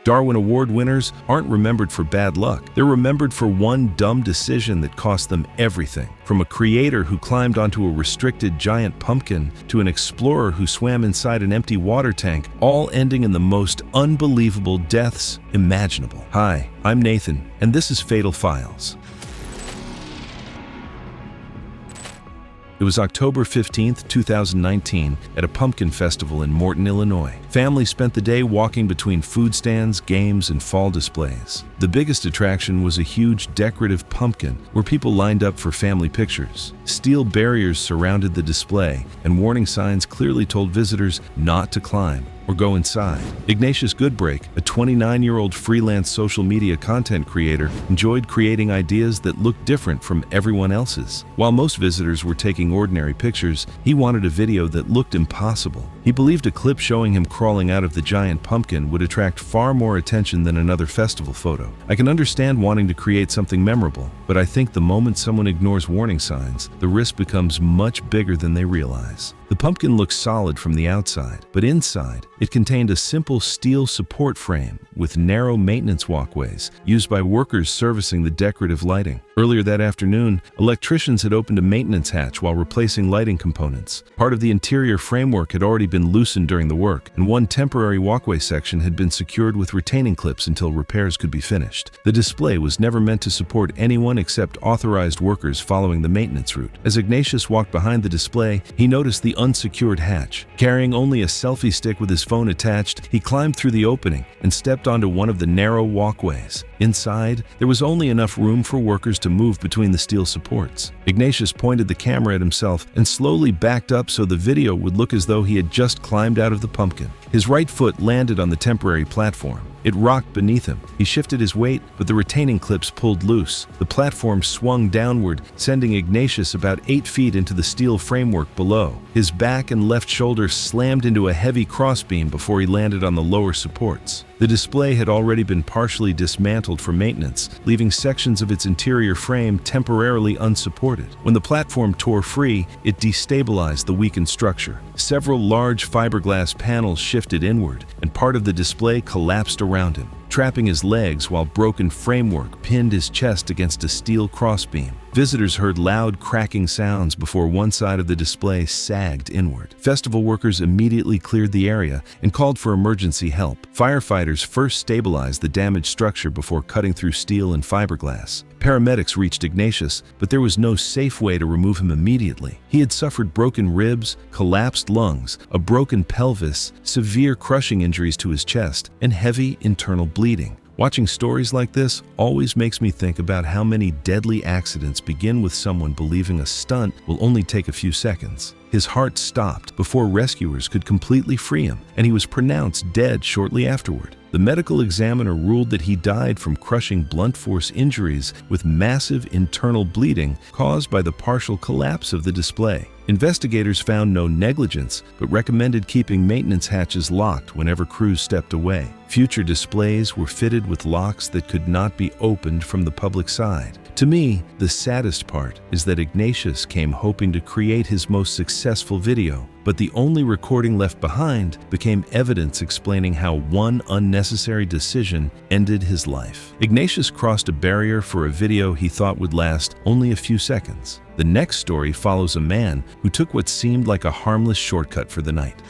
Darwin Award winners aren't remembered for bad luck. They're remembered for one dumb decision that cost them everything. From a creator who climbed onto a restricted giant pumpkin to an explorer who swam inside an empty water tank, all ending in the most unbelievable deaths imaginable. Hi, I'm Nathan, and this is Fatal Files. It was October 15th, 2019, at a pumpkin festival in Morton, Illinois. Families spent the day walking between food stands, games, and fall displays. The biggest attraction was a huge decorative pumpkin where people lined up for family pictures. Steel barriers surrounded the display, and warning signs clearly told visitors not to climb or go inside. Ignatius Goodbreak, a 29-year-old freelance social media content creator, enjoyed creating ideas that looked different from everyone else's. While most visitors were taking ordinary pictures, he wanted a video that looked impossible. He believed a clip showing him crawling out of the giant pumpkin would attract far more attention than another festival photo. I can understand wanting to create something memorable, but I think the moment someone ignores warning signs, the risk becomes much bigger than they realize. The pumpkin looked solid from the outside, but inside, it contained a simple steel support frame with narrow maintenance walkways used by workers servicing the decorative lighting. Earlier that afternoon, electricians had opened a maintenance hatch while replacing lighting components. Part of the interior framework had already been loosened during the work, and one temporary walkway section had been secured with retaining clips until repairs could be finished. The display was never meant to support anyone except authorized workers following the maintenance route. As Ignatius walked behind the display, he noticed the unsecured hatch. Carrying only a selfie stick with his phone attached, he climbed through the opening and stepped onto one of the narrow walkways. Inside, there was only enough room for workers to move between the steel supports. Ignatius pointed the camera at himself and slowly backed up so the video would look as though he had just climbed out of the pumpkin. His right foot landed on the temporary platform. It rocked beneath him. He shifted his weight, but the retaining clips pulled loose. The platform swung downward, sending Ignatius about 8 feet into the steel framework below. His back and left shoulder slammed into a heavy crossbeam before he landed on the lower supports. The display had already been partially dismantled for maintenance, leaving sections of its interior frame temporarily unsupported. When the platform tore free, it destabilized the weakened structure. Several large fiberglass panels shifted inward, and part of the display collapsed around him, trapping his legs while broken framework pinned his chest against a steel crossbeam. Visitors heard loud cracking sounds before one side of the display sagged inward. Festival workers immediately cleared the area and called for emergency help. Firefighters first stabilized the damaged structure before cutting through steel and fiberglass. Paramedics reached Ignatius, but there was no safe way to remove him immediately. He had suffered broken ribs, collapsed lungs, a broken pelvis, severe crushing injuries to his chest, and heavy internal bleeding. Watching stories like this always makes me think about how many deadly accidents begin with someone believing a stunt will only take a few seconds. His heart stopped before rescuers could completely free him, and he was pronounced dead shortly afterward. The medical examiner ruled that he died from crushing blunt force injuries with massive internal bleeding caused by the partial collapse of the display. Investigators found no negligence, but recommended keeping maintenance hatches locked whenever crews stepped away. Future displays were fitted with locks that could not be opened from the public side. To me, the saddest part is that Ignatius came hoping to create his most successful video, but the only recording left behind became evidence explaining how one unnecessary decision ended his life. Ignatius crossed a barrier for a video he thought would last only a few seconds. The next story follows a man who took what seemed like a harmless shortcut for the night.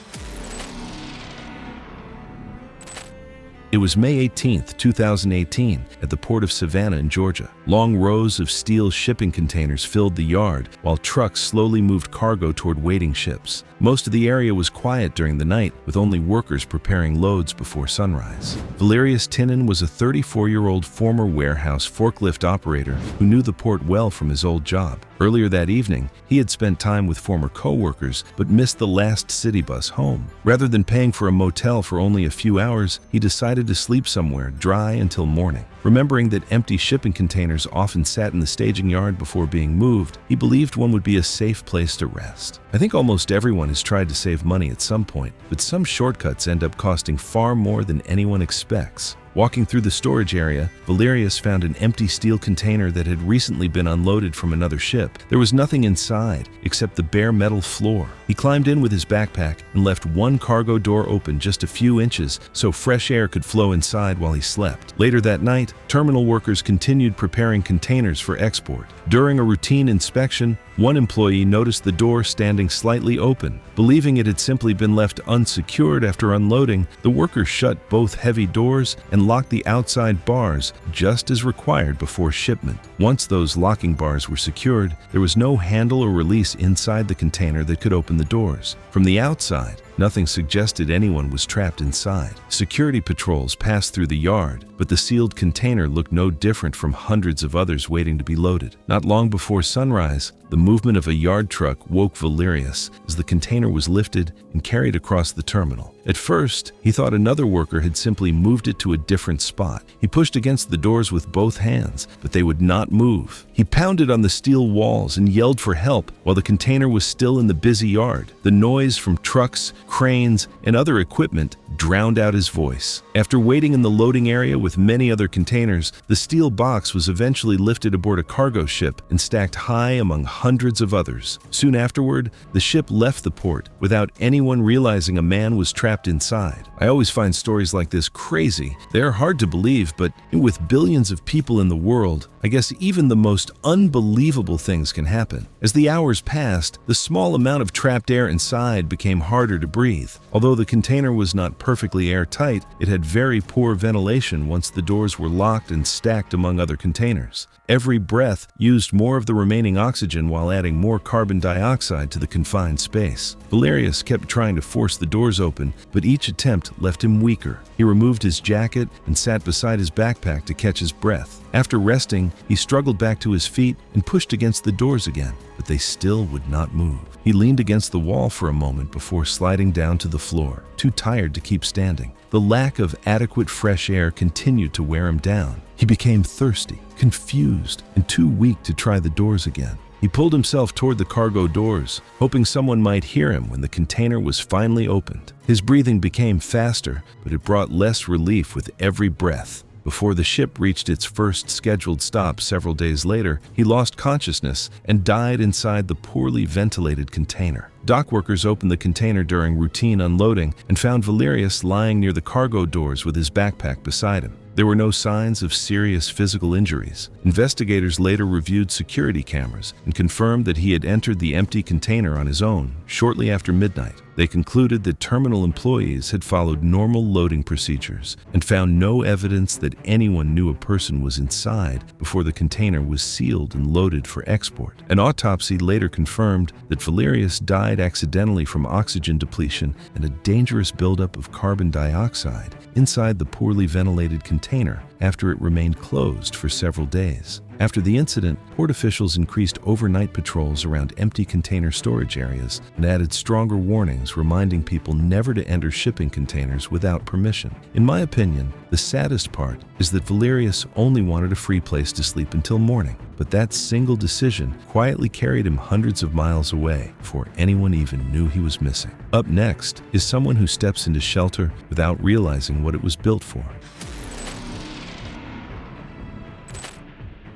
It was May 18, 2018, at the port of Savannah in Georgia. Long rows of steel shipping containers filled the yard, while trucks slowly moved cargo toward waiting ships. Most of the area was quiet during the night, with only workers preparing loads before sunrise. Valerius Tinnan was a 34-year-old former warehouse forklift operator who knew the port well from his old job. Earlier that evening, he had spent time with former co-workers but missed the last city bus home. Rather than paying for a motel for only a few hours, he decided to sleep somewhere dry until morning. Remembering that empty shipping containers often sat in the staging yard before being moved, he believed one would be a safe place to rest. I think almost everyone has tried to save money at some point, but some shortcuts end up costing far more than anyone expects. Walking through the storage area, Valerius found an empty steel container that had recently been unloaded from another ship. There was nothing inside except the bare metal floor. He climbed in with his backpack and left one cargo door open just a few inches so fresh air could flow inside while he slept. Later that night, terminal workers continued preparing containers for export. During a routine inspection, one employee noticed the door standing slightly open. Believing it had simply been left unsecured after unloading, the workers shut both heavy doors and locked the outside bars just as required before shipment. Once those locking bars were secured, there was no handle or release inside the container that could open the doors. From the outside, nothing suggested anyone was trapped inside. Security patrols passed through the yard, but the sealed container looked no different from hundreds of others waiting to be loaded. Not long before sunrise, the movement of a yard truck woke Valerius as the container was lifted and carried across the terminal. At first, he thought another worker had simply moved it to a different spot. He pushed against the doors with both hands, but they would not move. He pounded on the steel walls and yelled for help while the container was still in the busy yard. The noise from trucks, cranes, and other equipment drowned out his voice. After waiting in the loading area with many other containers, the steel box was eventually lifted aboard a cargo ship and stacked high among hundreds of others. Soon afterward, the ship left the port without anyone realizing a man was trapped inside. I always find stories like this crazy. They are hard to believe, but with billions of people in the world, I guess even the most unbelievable things can happen. As the hours passed, the small amount of trapped air inside became harder to breathe. Although the container was not perfectly airtight, it had very poor ventilation once the doors were locked and stacked among other containers. Every breath used more of the remaining oxygen while adding more carbon dioxide to the confined space. Valerius kept trying to force the doors open, but each attempt left him weaker. He removed his jacket and sat beside his backpack to catch his breath. After resting, he struggled back to his feet and pushed against the doors again, but they still would not move. He leaned against the wall for a moment before sliding down to the floor, too tired to keep standing. The lack of adequate fresh air continued to wear him down. He became thirsty, confused, and too weak to try the doors again. He pulled himself toward the cargo doors, hoping someone might hear him when the container was finally opened. His breathing became faster, but it brought less relief with every breath. Before the ship reached its first scheduled stop several days later, he lost consciousness and died inside the poorly ventilated container. Dock workers opened the container during routine unloading and found Valerius lying near the cargo doors with his backpack beside him. There were no signs of serious physical injuries. Investigators later reviewed security cameras and confirmed that he had entered the empty container on his own shortly after midnight. They concluded that terminal employees had followed normal loading procedures and found no evidence that anyone knew a person was inside before the container was sealed and loaded for export. An autopsy later confirmed that Valerius died accidentally from oxygen depletion and a dangerous buildup of carbon dioxide inside the poorly ventilated container after it remained closed for several days. After the incident, port officials increased overnight patrols around empty container storage areas and added stronger warnings reminding people never to enter shipping containers without permission. In my opinion, the saddest part is that Valerius only wanted a free place to sleep until morning, but that single decision quietly carried him hundreds of miles away before anyone even knew he was missing. Up next is someone who steps into shelter without realizing what it was built for.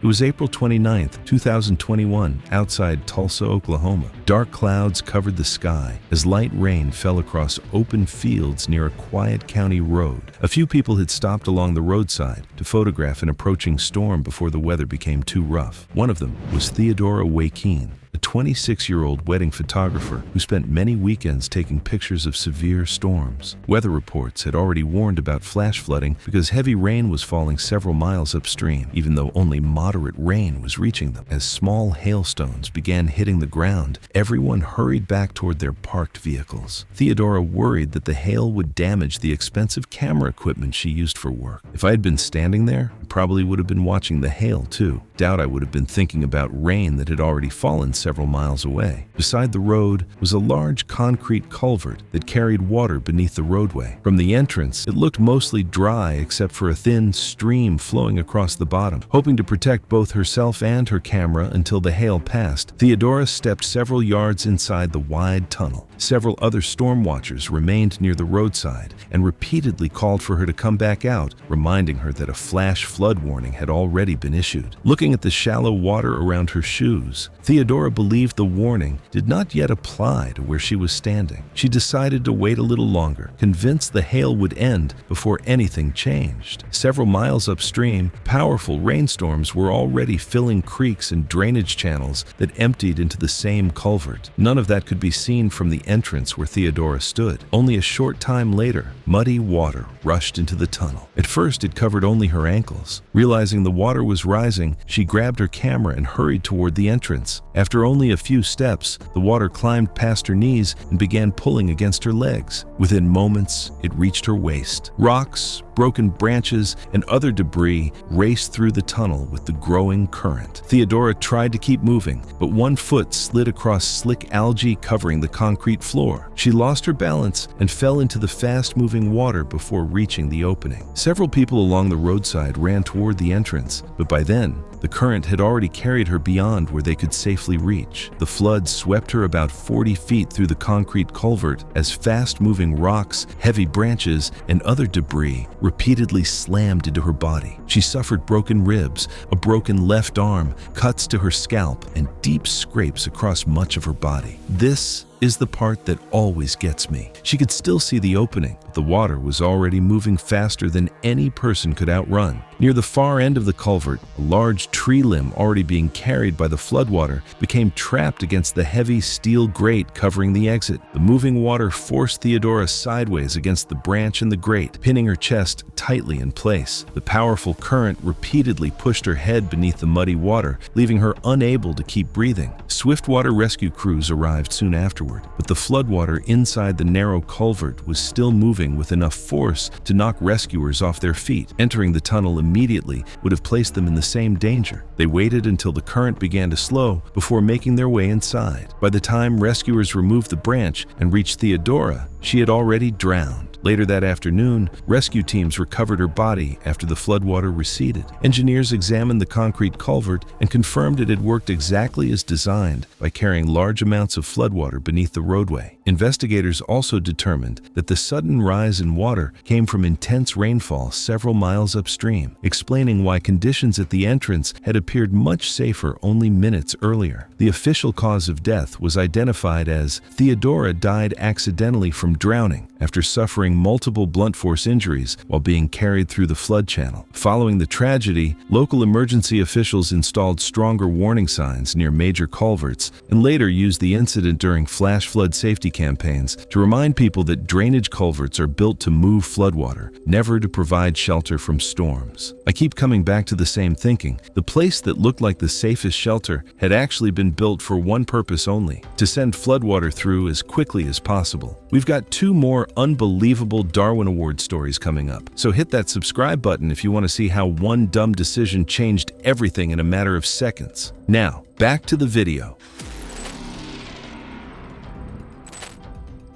It was April 29, 2021, outside Tulsa, Oklahoma. Dark clouds covered the sky as light rain fell across open fields near a quiet county road. A few people had stopped along the roadside to photograph an approaching storm before the weather became too rough. One of them was Theodora Wakeen, a 26-year-old wedding photographer who spent many weekends taking pictures of severe storms. Weather reports had already warned about flash flooding because heavy rain was falling several miles upstream, even though only moderate rain was reaching them. As small hailstones began hitting the ground, everyone hurried back toward their parked vehicles. Theodora worried that the hail would damage the expensive camera equipment she used for work. If I had been standing there, I probably would have been watching the hail too. doubt I would have been thinking about rain that had already fallen several miles away. Beside the road was a large concrete culvert that carried water beneath the roadway. From the entrance, it looked mostly dry except for a thin stream flowing across the bottom. Hoping to protect both herself and her camera until the hail passed, Theodora stepped several yards inside the wide tunnel. Several other storm watchers remained near the roadside and repeatedly called for her to come back out, reminding her that a flash flood warning had already been issued. Looking at the shallow water around her shoes, Theodora believed the warning did not yet apply to where she was standing. She decided to wait a little longer, convinced the hail would end before anything changed. Several miles upstream, powerful rainstorms were already filling creeks and drainage channels that emptied into the same culvert. None of that could be seen from the entrance where Theodora stood. Only a short time later, muddy water rushed into the tunnel. At first, it covered only her ankles. Realizing the water was rising, she grabbed her camera and hurried toward the entrance. After only a few steps, the water climbed past her knees and began pulling against her legs. Within moments, it reached her waist. Rocks, broken branches, and other debris raced through the tunnel with the growing current. Theodora tried to keep moving, but one foot slid across slick algae covering the concrete floor. She lost her balance and fell into the fast-moving water before reaching the opening. Several people along the roadside ran toward the entrance, but by then, the current had already carried her beyond where they could safely reach. The flood swept her about 40 feet through the concrete culvert as fast-moving rocks, heavy branches, and other debris repeatedly slammed into her body. She suffered broken ribs, a broken left arm, cuts to her scalp, and deep scrapes across much of her body. This is the part that always gets me. She could still see the opening, but the water was already moving faster than any person could outrun. Near the far end of the culvert, a large tree limb already being carried by the floodwater became trapped against the heavy steel grate covering the exit. The moving water forced Theodora sideways against the branch and the grate, pinning her chest tightly in place. The powerful current repeatedly pushed her head beneath the muddy water, leaving her unable to keep breathing. Swift water rescue crews arrived soon afterward, but the floodwater inside the narrow culvert was still moving with enough force to knock rescuers off their feet. Entering the tunnel immediately would have placed them in the same danger. They waited until the current began to slow before making their way inside. By the time rescuers removed the branch and reached Theodora, she had already drowned. Later that afternoon, rescue teams recovered her body after the floodwater receded. Engineers examined the concrete culvert and confirmed it had worked exactly as designed by carrying large amounts of floodwater beneath the roadway. Investigators also determined that the sudden rise in water came from intense rainfall several miles upstream, explaining why conditions at the entrance had appeared much safer only minutes earlier. The official cause of death was identified as Theodora died accidentally from drowning after suffering multiple blunt force injuries while being carried through the flood channel. Following the tragedy, local emergency officials installed stronger warning signs near major culverts and later used the incident during flash flood safety campaigns to remind people that drainage culverts are built to move floodwater, never to provide shelter from storms. I keep coming back to the same thinking. The place that looked like the safest shelter had actually been built for one purpose only: to send floodwater through as quickly as possible. We've got 2 more unbelievable Darwin Award stories coming up, so hit that subscribe button if you want to see how one dumb decision changed everything in a matter of seconds. Now, back to the video.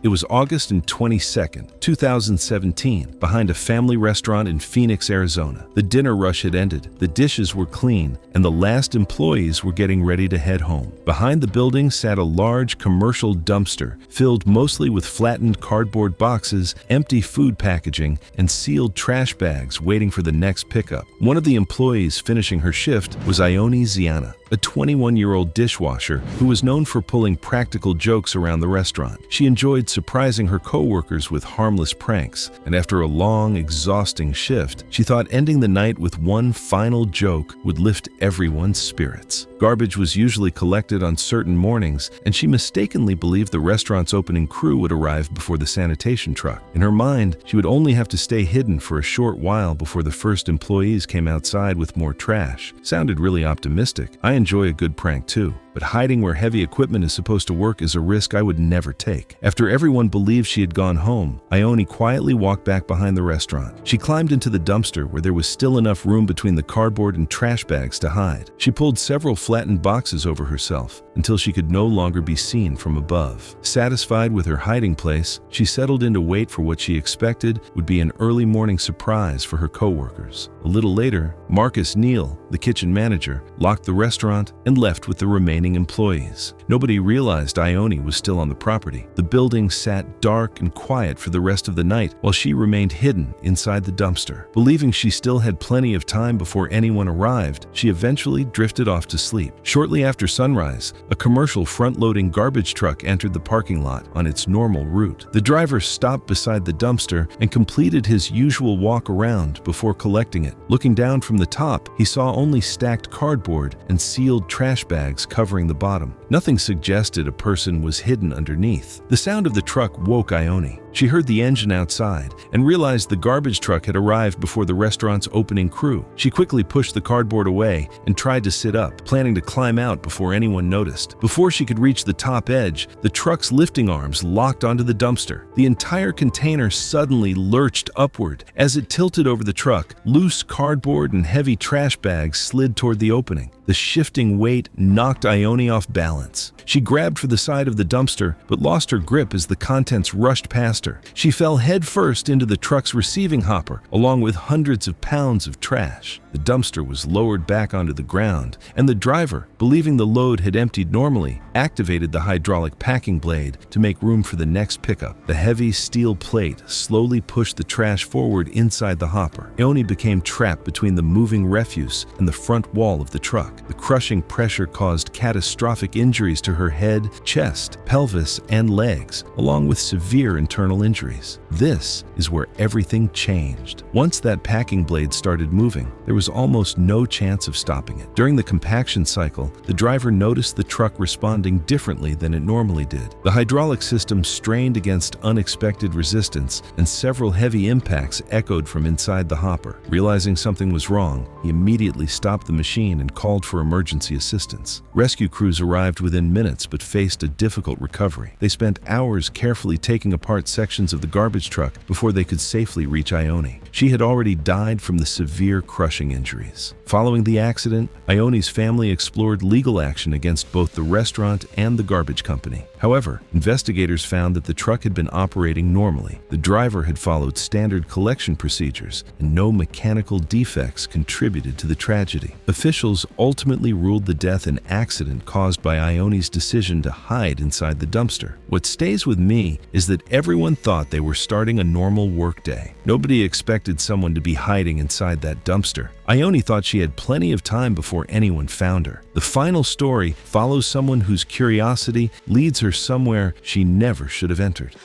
It was August 22nd, 2017, behind a family restaurant in Phoenix, Arizona. The dinner rush had ended, the dishes were clean, and the last employees were getting ready to head home. Behind the building sat a large commercial dumpster filled mostly with flattened cardboard boxes, empty food packaging, and sealed trash bags waiting for the next pickup. One of the employees finishing her shift was Ione Ziana, a 21-year-old dishwasher who was known for pulling practical jokes around the restaurant. She enjoyed surprising her co-workers with harmless pranks, and after a long, exhausting shift, she thought ending the night with one final joke would lift everyone's spirits. Garbage was usually collected on certain mornings, and she mistakenly believed the restaurant's opening crew would arrive before the sanitation truck. In her mind, she would only have to stay hidden for a short while before the first employees came outside with more trash. Sounded really optimistic. I enjoy a good prank too, but hiding where heavy equipment is supposed to work is a risk I would never take. After everyone believed she had gone home, Ione quietly walked back behind the restaurant. She climbed into the dumpster where there was still enough room between the cardboard and trash bags to hide. She pulled several flattened boxes over herself until she could no longer be seen from above. Satisfied with her hiding place, she settled in to wait for what she expected would be an early morning surprise for her coworkers. A little later, Marcus Neal, the kitchen manager, locked the restaurant and left with the remaining employees. Nobody realized Ione was still on the property. The building sat dark and quiet for the rest of the night while she remained hidden inside the dumpster. Believing she still had plenty of time before anyone arrived, she eventually drifted off to sleep. Shortly after sunrise, a commercial front-loading garbage truck entered the parking lot on its normal route. The driver stopped beside the dumpster and completed his usual walk around before collecting it. Looking down from the top, he saw only stacked cardboard and sealed trash bags covering the bottom. Nothing suggested a person was hidden underneath. The sound of the truck woke Ione. She heard the engine outside and realized the garbage truck had arrived before the restaurant's opening crew. She quickly pushed the cardboard away and tried to sit up, planning to climb out before anyone noticed. Before she could reach the top edge, the truck's lifting arms locked onto the dumpster. The entire container suddenly lurched upward. As it tilted over the truck, loose cardboard and heavy trash bags slid toward the opening. The shifting weight knocked Ione off balance. She grabbed for the side of the dumpster, but lost her grip as the contents rushed past her. She fell headfirst into the truck's receiving hopper, along with hundreds of pounds of trash. The dumpster was lowered back onto the ground, and the driver, believing the load had emptied normally, activated the hydraulic packing blade to make room for the next pickup. The heavy steel plate slowly pushed the trash forward inside the hopper. Ione became trapped between the moving refuse and the front wall of the truck. The crushing pressure caused catastrophic injuries to her head, chest, pelvis, and legs, along with severe internal injuries. This is where everything changed. Once that packing blade started moving, there was almost no chance of stopping it. During the compaction cycle, the driver noticed the truck responding differently than it normally did. The hydraulic system strained against unexpected resistance, and several heavy impacts echoed from inside the hopper. Realizing something was wrong, he immediately stopped the machine and called for emergency assistance. Rescue crews arrived within minutes but faced a difficult recovery. They spent hours carefully taking apart sections of the garbage truck before they could safely reach Ione. She had already died from the severe crushing injuries. Following the accident, Ione's family explored legal action against both the restaurant and the garbage company. However, investigators found that the truck had been operating normally. The driver had followed standard collection procedures, and no mechanical defects contributed to the tragedy. Officials ultimately ruled the death an accident caused by Ione's decision to hide inside the dumpster. What stays with me is that everyone thought they were starting a normal workday. Nobody expected someone to be hiding inside that dumpster. Ione thought she had plenty of time before anyone found her. The final story follows someone whose curiosity leads her somewhere she never should have entered.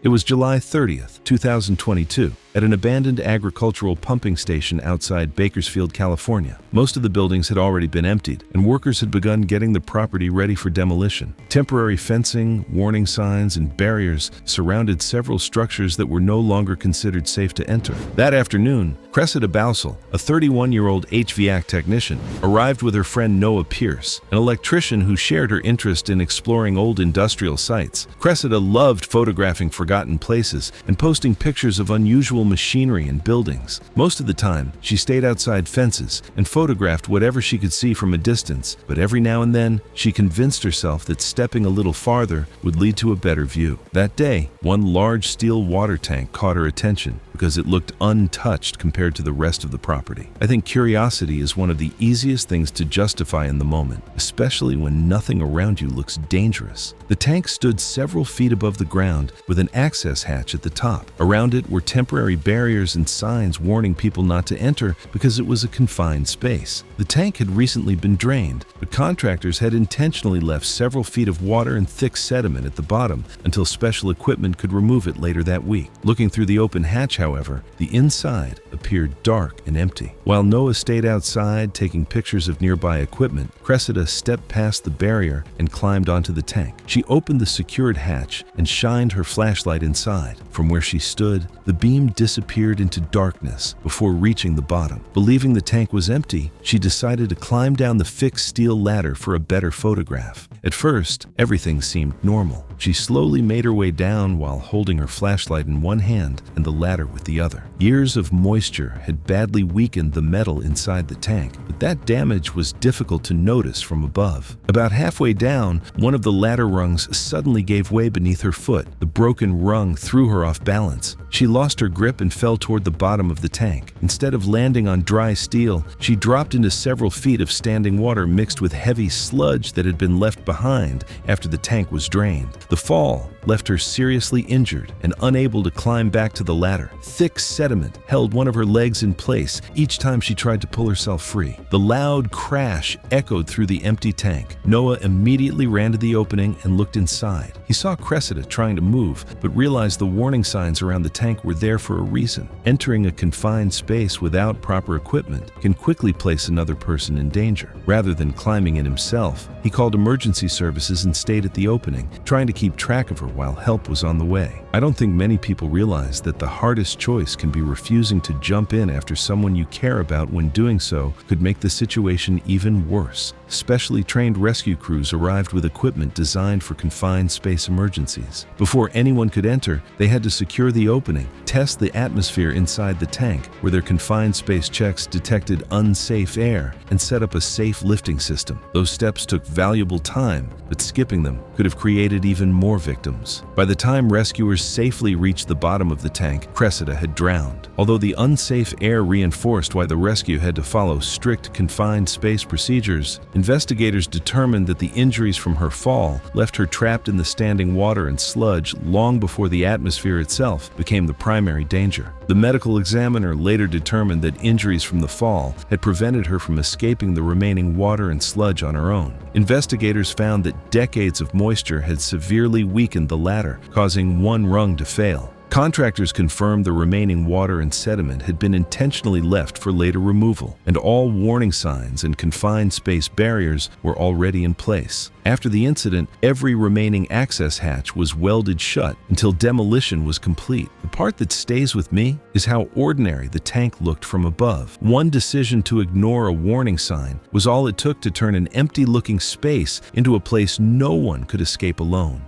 It was July 30th, 2022. At an abandoned agricultural pumping station outside Bakersfield, California. Most of the buildings had already been emptied, and workers had begun getting the property ready for demolition. Temporary fencing, warning signs, and barriers surrounded several structures that were no longer considered safe to enter. That afternoon, Cressida Bousel, a 31-year-old HVAC technician, arrived with her friend Noah Pierce, an electrician who shared her interest in exploring old industrial sites. Cressida loved photographing forgotten places and posting pictures of unusual machinery and buildings. Most of the time, she stayed outside fences and photographed whatever she could see from a distance, but every now and then, she convinced herself that stepping a little farther would lead to a better view. That day, one large steel water tank caught her attention because it looked untouched compared to the rest of the property. I think curiosity is one of the easiest things to justify in the moment, especially when nothing around you looks dangerous. The tank stood several feet above the ground with an access hatch at the top. Around it were temporary barriers and signs warning people not to enter because it was a confined space. The tank had recently been drained, but contractors had intentionally left several feet of water and thick sediment at the bottom until special equipment could remove it later that week. Looking through the open hatch, however, however, the inside appeared dark and empty. While Noah stayed outside taking pictures of nearby equipment, Cressida stepped past the barrier and climbed onto the tank. She opened the secured hatch and shined her flashlight inside. From where she stood, the beam disappeared into darkness before reaching the bottom. Believing the tank was empty, she decided to climb down the fixed steel ladder for a better photograph. At first, everything seemed normal. She slowly made her way down while holding her flashlight in one hand and the ladder with the other. Years of moisture had badly weakened the metal inside the tank, but that damage was difficult to notice from above. About halfway down, one of the ladder rungs suddenly gave way beneath her foot. The broken rung threw her off balance. She lost her grip and fell toward the bottom of the tank. Instead of landing on dry steel, she dropped into several feet of standing water mixed with heavy sludge that had been left behind after the tank was drained. The fall left her seriously injured and unable to climb back to the ladder. Thick sediment held one of her legs in place each time she tried to pull herself free. The loud crash echoed through the empty tank. Noah immediately ran to the opening and looked inside. He saw Cressida trying to move, but realized the warning signs around the tank were there for a reason. Entering a confined space without proper equipment can quickly place another person in danger. Rather than climbing in himself, he called emergency services and stayed at the opening, trying to keep track of her while help was on the way. I don't think many people realize that the hardest choice can be refusing to jump in after someone you care about when doing so could make the situation even worse. Specially trained rescue crews arrived with equipment designed for confined space emergencies. Before anyone could enter, they had to secure the opening, test the atmosphere inside the tank, where their confined space checks detected unsafe air, and set up a safe lifting system. Those steps took valuable time, but skipping them could have created even more victims. By the time rescuers safely reached the bottom of the tank, Cressida had drowned. Although the unsafe air reinforced why the rescue had to follow strict confined space procedures, investigators determined that the injuries from her fall left her trapped in the standing water and sludge long before the atmosphere itself became the primary danger. The medical examiner later determined that injuries from the fall had prevented her from escaping the remaining water and sludge on her own. Investigators found that decades of moisture had severely weakened the ladder, causing one rung to fail. Contractors confirmed the remaining water and sediment had been intentionally left for later removal, and all warning signs and confined space barriers were already in place. After the incident, every remaining access hatch was welded shut until demolition was complete. The part that stays with me is how ordinary the tank looked from above. One decision to ignore a warning sign was all it took to turn an empty-looking space into a place no one could escape alone.